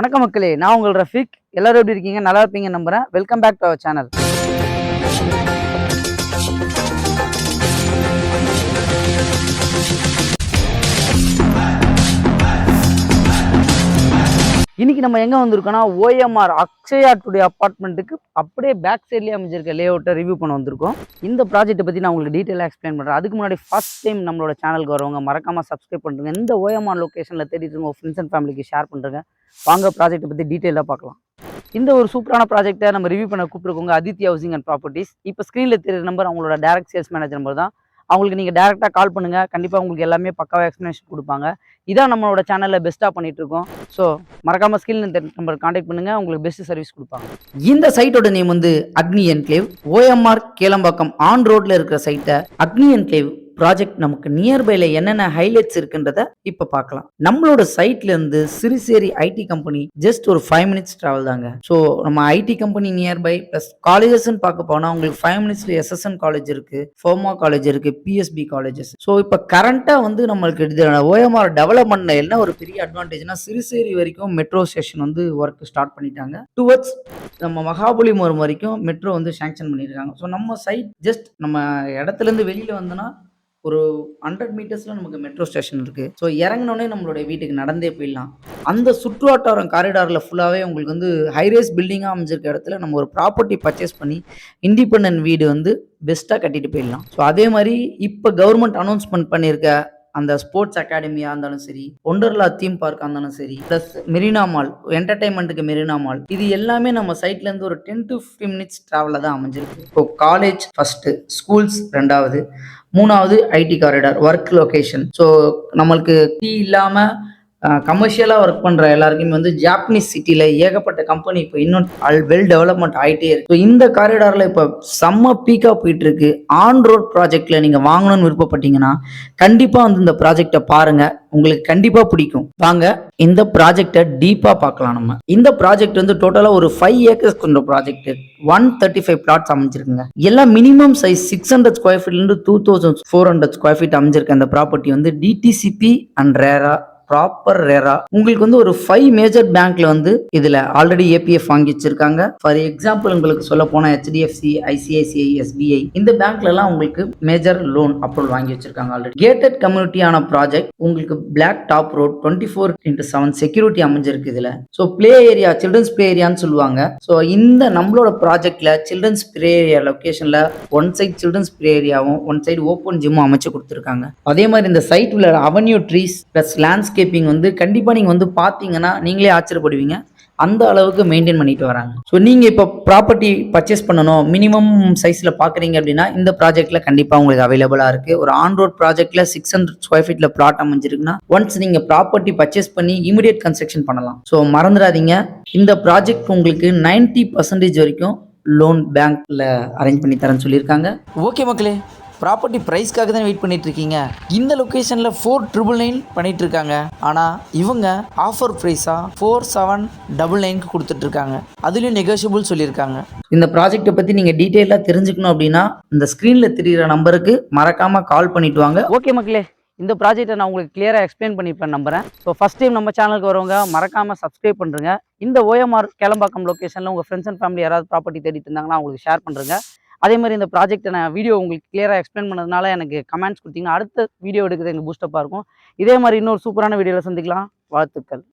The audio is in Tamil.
வணக்கம் மக்களே, நான் உங்கள் ரஃபீக். எல்லாரும் எப்படி இருக்கீங்க? நல்லா இருப்பீங்க நம்புறேன். Welcome back to our channel. இன்னைக்கு நம்ம எங்க வந்திருக்கோம்னா, OMR அக்ஷயா டுடே அப்பார்ட்மெண்ட்டுக்கு அப்படியே பேக் சைட்லேயே அமைஞ்சிருக்க லே அவுட்டை ரிவ்யூ பண்ண வந்திருக்கோம். இந்த ப்ராஜெக்ட்டை பற்றி நான் உங்களுக்கு டீட்டெயிலாக எக்ஸ்பிளைன் பண்ணுறேன். அதுக்கு முன்னாடி ஃபர்ஸ்ட் டைம் நம்மளோட சேனலுக்கு வரவங்க மறக்காமல் சப்ஸ்கிரைப் பண்ணுறேங்க. இந்த OMR லொக்கேஷனில் தேடிட்டு இருக்க ஃப்ரெண்ட்ஸ் அண்ட் ஃபேமிலிக்கு ஷேர் பண்ணுறேங்க. வாங்க ப்ராஜெக்ட்டை பற்றி டீட்டெயிலாக பார்க்கலாம். இந்த ஒரு சூப்பரான ப்ராஜெக்ட்டை நம்ம ரிவ்யூ பண்ண கூப்பிட்டுருக்கோங்க அதித்தி ஹவுசிங் அண்ட் ப்ராப்பர்ட்டிஸ். இப்போ ஸ்க்ரீனில் தெரியுற நம்பர் அவங்களோட டேரக்ட் சேல்ஸ் மேனேஜர் நம்பர் தான். அவங்களுக்கு நீங்கள் டேரெக்டாக கால் பண்ணுங்கள். கண்டிப்பாக உங்களுக்கு எல்லாமே பக்காவாக எக்ஸ்ப்ளனேஷன் கொடுப்பாங்க. இதான் நம்மளோட சேனலில் பெஸ்ட்டாக பண்ணிகிட்ருக்கோம். ஸோ மறக்காமல் ஸ்க்ரீனில் நம்பர் கான்டாக்ட் பண்ணுங்கள். உங்களுக்கு பெஸ்ட் சர்வீஸ் கொடுப்பாங்க. இந்த சைட்டோட நேம் வந்து அக்னி என்க்ளேவ். OMR கேளம்பாக்கம் ஆன் ரோட்டில் இருக்கிற சைட்டை அக்னி என்க்ளேவ் ப்ராஜெக்ட் நமக்கு நியர்பைல என்னென்ன ஹைலைட்ஸ் இருக்குன்றத இப்ப பார்க்கலாம். நம்மளோட சைட்ல இருந்து சிறுசேரி ஐடி கம்பெனி ஜஸ்ட் ஒரு 5 மினிட்ஸ் டிராவல் தாங்க. ஸோ நம்ம IT company nearby plus colleges பார்க்க போனா உங்களுக்கு 5 மினிட்ஸ்ல SSN காலேஜ் இருக்கு, ஃபோமா காலேஜ் இருக்கு, PSB காலேஜஸ். ஸோ இப்ப கரண்டா வந்து நம்மளுக்கு OMR டெவலப்மெண்ட்ல என்ன ஒரு பெரிய அட்வான்டேஜ்னா சிறுசேரி வரைக்கும் மெட்ரோ ஸ்டேஷன் வந்து ஒர்க் ஸ்டார்ட் பண்ணிட்டாங்க. டுவர்ட்ஸ் நம்ம மகாபலிபுரம் வரைக்கும் மெட்ரோ வந்து சாங்ஷன் பண்ணியிருக்காங்க. ஸோ நம்ம சைட் ஜஸ்ட் நம்ம இடத்துல இருந்து வெளியில வந்தோம்னா ஒரு 100 மீட்டர்ஸ்ல நமக்கு மெட்ரோ ஸ்டேஷன் இருக்கு. ஸோ இறங்கினோடனே நம்மளுடைய வீட்டுக்கு நடந்தே போயிடலாம். அந்த சுற்றுவட்டாரம் காரிடார்ல ஃபுல்லாவே உங்களுக்கு வந்து ஹைரேஸ் பில்டிங்கா அமைஞ்சிருக்க இடத்துல நம்ம ஒரு ப்ராப்பர்ட்டி பர்ச்சேஸ் பண்ணி இண்டிபெண்டன்ட் வீடு வந்து பெஸ்ட்டாக கட்டிட்டு போயிடலாம். ஸோ அதே மாதிரி இப்போ கவர்மெண்ட் அனௌன்ஸ்மெண்ட் பண்ணியிருக்க அந்த ஸ்போர்ட்ஸ் அகாடமியா இருந்தாலும் சரி, ஒண்டர்லா தீம் பார்க்கா இருந்தாலும் சரி, பிளஸ் மெரினா மால் என்டர்டைன்மெண்ட்டுக்கு மெரினா மால், இது எல்லாமே நம்ம சைட்ல இருந்து ஒரு 10 to 15 மினிட்ஸ் டிராவல தான் அமைஞ்சிருக்கு. இப்போ காலேஜ் ஃபர்ஸ்ட், ஸ்கூல்ஸ் ரெண்டாவது, மூணாவது IT corridor work location. So நம்மளுக்கு டீ இல்லாம கமர்ஷியலாக ஒர்க் பண்ணுற எல்லாருக்குமே வந்து ஜாப்பனீஸ் சிட்டியில் ஏகப்பட்ட கம்பெனி இப்போ இன்னும் வெல் டெவலப்மெண்ட் ஆகிட்டே இருக்கு. ஸோ இந்த காரிடாரில் இப்போ செம்ம பீக்காக போயிட்டு இருக்கு. ஆன் ரோட் ப்ராஜெக்டில் நீங்கள் வாங்கணும்னு விருப்பப்பட்டீங்கன்னா கண்டிப்பாக வந்து இந்த ப்ராஜெக்டை பாருங்க, உங்களுக்கு கண்டிப்பாக பிடிக்கும். வாங்க இந்த ப்ராஜெக்டை டீப்பாக பார்க்கலாம். நம்ம இந்த ப்ராஜெக்ட் வந்து டோட்டலாக ஒரு 5 ஏக்கர்ஸ் கொண்ட ப்ராஜெக்ட், 135 பிளாட்ஸ் அமைஞ்சிருக்குங்க. எல்லாம் மினிமம் சைஸ் 600 ஸ்கொயர் ஃபீட்லேருந்து 2400 ஸ்கொயர் ஃபீட் அமைஞ்சிருக்க அந்த ப்ராப்பர்ட்டி வந்து DTCP அண்ட் ரேரா ப்ராப்பர் ரேரா. உங்களுக்கு வந்து ஒரு 5 மேஜர் பேங்க்ல வந்து இதுல ஆல்ரெடி APF வாங்கி வச்சிருக்காங்க. ஃபார் எக்ஸாம்பிள் உங்களுக்கு சொல்ல போனா HDFC, ICICI, SBI இந்த பேங்க்ல எல்லாம் உங்களுக்கு மேஜர் லோன் அப்ரூவல் வாங்கி வச்சிருக்காங்க ஆல்ரெடி. கேட்டட் கம்யூனிட்டியான ப்ராஜெக்ட், உங்களுக்கு black top road 24x7 security அமைஞ்சிருக்கு இதுல. So play area, children's play ஏரியான்னு சொல்லுவாங்க. ஸோ இந்த நம்மளோட ப்ராஜெக்ட்ல சில்ட்ரன்ஸ் பிளே ஏரியா லொகேஷன்ல ஒன் சைட் சில்ட்ரன்ஸ் பிளே ஏரியாவும் ஒன் சைடு ஓப்பன் ஜிம்மும் அமைச்சு கொடுத்துருக்காங்க. அதே மாதிரி இந்த சைட் உள்ள அவென்யூ ட்ரீஸ் பிளஸ் லேண்ட்ஸ்கேப்பிங் வந்து கண்டிப்பா நீங்க வந்து பாத்தீங்கன்னா நீங்களே ஆச்சரியப்படுவீங்க. அந்த அளவுக்கு மெயின்டைன் பண்ணிட்டு வராங்க. ஸோ நீங்க இப்போ ப்ராப்பர்ட்டி பர்ச்சேஸ் பண்ணணும், மினிமம் சைஸ்ல பாக்குறீங்க அப்படின்னா இந்த ப்ராஜெக்ட்ல கண்டிப்பா உங்களுக்கு அவைலபிளா இருக்கு. ஒரு ஆன் ரோட் ப்ராஜெக்ட்ல 600 ஸ்கொயர் ஃபீட்ல பிளாட் அமைஞ்சிருக்குன்னா ஒன்ஸ் நீங்க ப்ராப்பர்ட்டி பர்ச்சேஸ் பண்ணி இமிடியேட் கன்ஸ்ட்ரக்ஷன் பண்ணலாம். ஸோ மறந்துடாதீங்க, இந்த ப்ராஜெக்ட் உங்களுக்கு 90% வரைக்கும் லோன் பேங்க்ல அரேஞ்ச் பண்ணி தரேன்னு சொல்லியிருக்காங்க. ஓகே மக்களே, ப்ராப்பர்ட்டி ப்ரைஸ்க்காக தான் வெயிட் பண்ணிட்டு இருக்கீங்க. இந்த லொக்கேஷனில் 4,999 பண்ணிட்டு இருக்காங்க. ஆனால் இவங்க ஆஃபர் ப்ரைஸாக 4,799 கொடுத்துட்டு இருக்காங்க. அதுலேயும் நெகோஷியபிள் சொல்லியிருக்காங்க. இந்த ப்ராஜெக்ட்டை பற்றி நீங்கள் டீட்டெயிலாக தெரிஞ்சுக்கணும் அப்படின்னா இந்த ஸ்க்ரீனில் தெரிகிற நம்பருக்கு மறக்காமல் கால் பண்ணிட்டு வாங்க. ஓகே மக்களே, இந்த ப்ராஜெக்ட்டை நான் உங்களுக்கு கிளியராக எக்ஸ்பிளைன் பண்ணிப்பேன் நம்புறேன். ஸோ ஃபஸ்ட் டைம் நம்ம சேனலுக்கு வரவங்க மறக்காமல் சப்ஸ்கிரைப் பண்ணுறங்க. இந்த OMR கேளம்பாக்கம் லொக்கேஷனில் உங்கள் ஃப்ரெண்ட்ஸ் அண்ட் ஃபேமிலி யாராவது ப்ராப்பர்ட்டி தேடிட்டு இருந்தாங்கன்னா அவங்களுக்கு ஷேர் பண்ணுறங்க. அதே மாதிரி இந்த ப்ராஜெக்ட்டை நான் வீடியோ உங்களுக்கு கிளியராக எக்ஸ்பிளைன் பண்ணதுனால எனக்கு கமெண்ட்ஸ் கொடுத்தீங்கன்னா அடுத்த வீடியோ எடுக்கிறது எங்கள் பூஸ்டப்பாக இருக்கும். இதே மாதிரி இன்னொரு சூப்பரான வீடியோவில் சந்திக்கலாம். வாழ்த்துக்கள்.